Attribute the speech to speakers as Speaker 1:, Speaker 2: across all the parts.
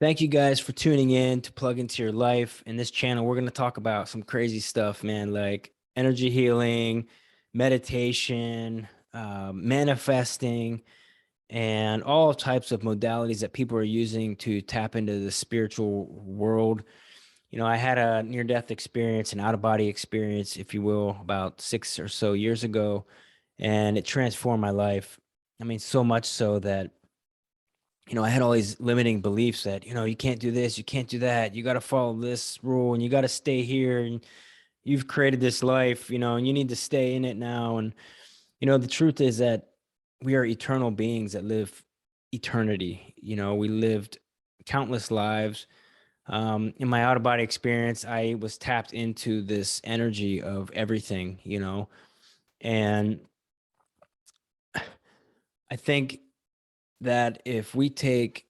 Speaker 1: Thank you guys for tuning in to Plug Into Your Life. In this channel, we're going to talk about some crazy stuff, man, like energy healing, meditation, manifesting, and all types of modalities that people are using to tap into the spiritual world. I had a near-death experience, an out-of-body experience, if you will, about 6 or so years ago, and it transformed my life. I mean, so much so that I had all these limiting beliefs that, you can't do this, you can't do that, you got to follow this rule and you got to stay here and you've created this life, and you need to stay in it now. And, the truth is that we are eternal beings that live eternity. We lived countless lives. In my out of body experience, I was tapped into this energy of everything, and I think that if we take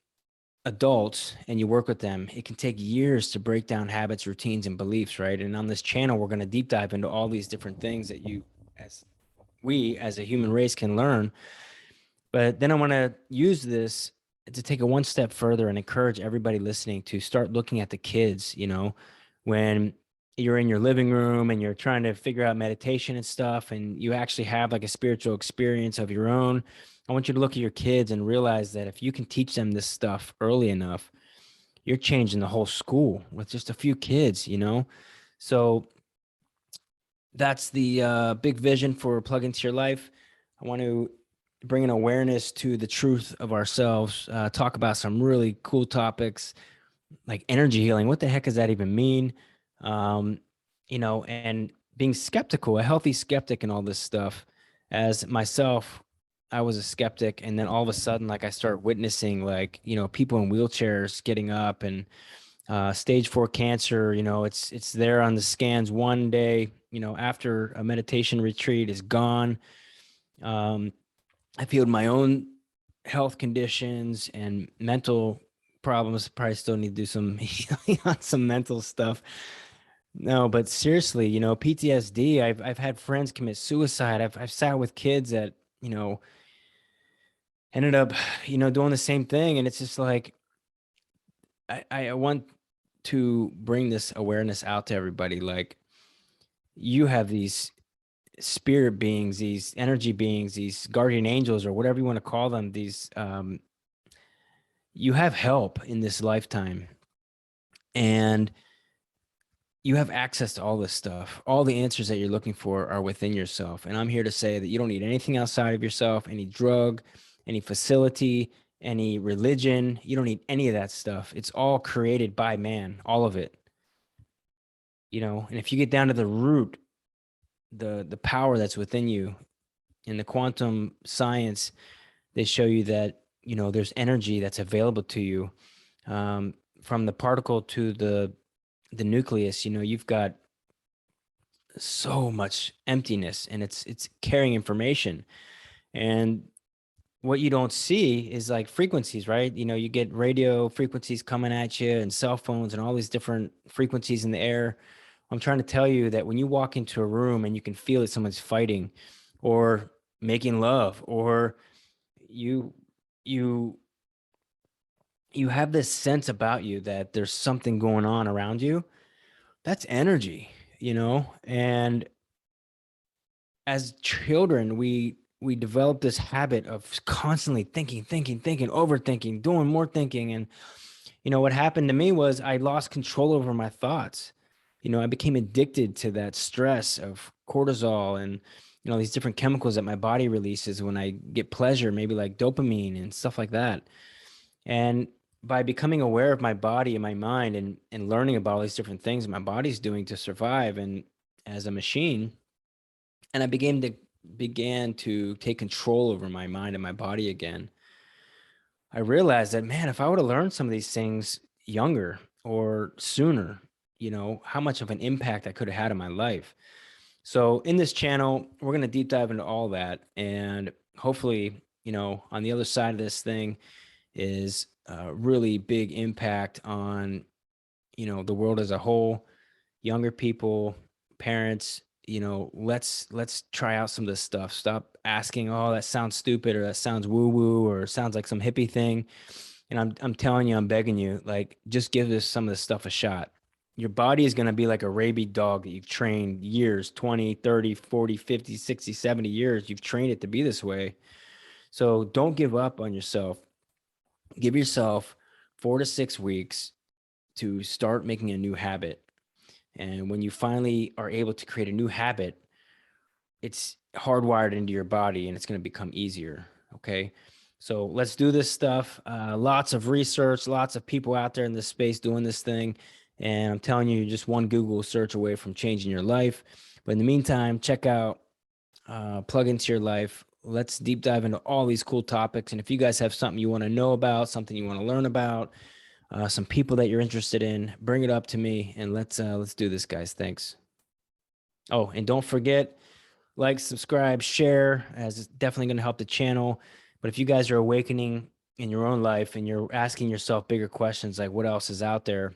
Speaker 1: adults and you work with them, it can take years to break down habits, routines, and beliefs, right? And on this channel, we're going to deep dive into all these different things that as we as a human race can learn. But then I want to use this to take it one step further and encourage everybody listening to start looking at the kids, when you're in your living room and you're trying to figure out meditation and stuff, and you actually have like a spiritual experience of your own. I want you to look at your kids and realize that if you can teach them this stuff early enough, you're changing the whole school with just a few kids. So that's the big vision for Plug Into Your Life. I want to bring an awareness to the truth of ourselves, talk about some really cool topics like energy healing. What the heck does that even mean? Um, and being skeptical, a healthy skeptic and all this stuff. As myself, I was a skeptic, and then all of a sudden, like I start witnessing like, people in wheelchairs getting up and stage 4 cancer, it's there on the scans one day, after a meditation retreat is gone. I've healed my own health conditions and mental problems. Probably still need to do some healing on some mental stuff. No, but seriously, PTSD. I've had friends commit suicide. I've sat with kids that, ended up, doing the same thing. And it's just like I want to bring this awareness out to everybody. Like, you have these spirit beings, these energy beings, these guardian angels, or whatever you want to call them, these you have help in this lifetime, and you have access to all this stuff. All the answers that you're looking for are within yourself. And I'm here to say that you don't need anything outside of yourself, any drug, any facility, any religion. You don't need any of that stuff. It's all created by man, all of it. And if you get down to the root, the power that's within you, in the quantum science, they show you that, there's energy that's available to you, from the particle to the nucleus. You've got so much emptiness, and it's carrying information. And what you don't see is like frequencies, right? You get radio frequencies coming at you and cell phones and all these different frequencies in the air. I'm trying to tell you that when you walk into a room and you can feel that someone's fighting or making love, or you you you have this sense about you that there's something going on around you, that's energy. And as children, we develop this habit of constantly thinking, overthinking, doing more thinking. And what happened to me was I lost control over my thoughts. I became addicted to that stress of cortisol and these different chemicals that my body releases when I get pleasure, maybe like dopamine and stuff like that. And by becoming aware of my body and my mind, and learning about all these different things my body's doing to survive and as a machine, and I began to take control over my mind and my body again, I realized that, man, if I would have learned some of these things younger or sooner, how much of an impact I could have had in my life. So in this channel, we're going to deep dive into all that. And hopefully, on the other side of this thing is a really big impact on, the world as a whole, younger people, parents. Let's try out some of this stuff. Stop asking, oh, that sounds stupid, or that sounds woo woo, or sounds like some hippie thing, And I'm telling you, I'm begging you, like, just give this some of this stuff a shot. Your body is going to be like a rabid dog that you've trained years, 20, 30, 40, 50, 60, 70 years. You've trained it to be this way. So don't give up on yourself. Give yourself 4 to 6 weeks to start making a new habit. And when you finally are able to create a new habit, it's hardwired into your body and it's going to become easier. Okay. So let's do this stuff. Lots of research, lots of people out there in this space doing this thing. And I'm telling you, you're just one Google search away from changing your life. But in the meantime, check out Plug Into Your Life. Let's deep dive into all these cool topics. And if you guys have something you want to know about, something you want to learn about, some people that you're interested in, bring it up to me and let's do this, guys. Thanks. Oh, and don't forget, like, subscribe, share, as it's definitely going to help the channel. But if you guys are awakening in your own life and you're asking yourself bigger questions like what else is out there,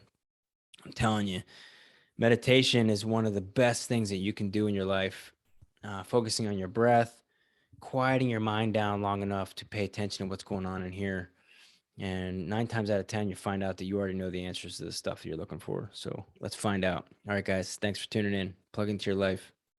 Speaker 1: I'm telling you, meditation is one of the best things that you can do in your life. Focusing on your breath, quieting your mind down long enough to pay attention to what's going on in here. And 9 times out of 10, you find out that you already know the answers to the stuff that you're looking for. So let's find out. All right, guys, thanks for tuning in. Plug Into Your Life.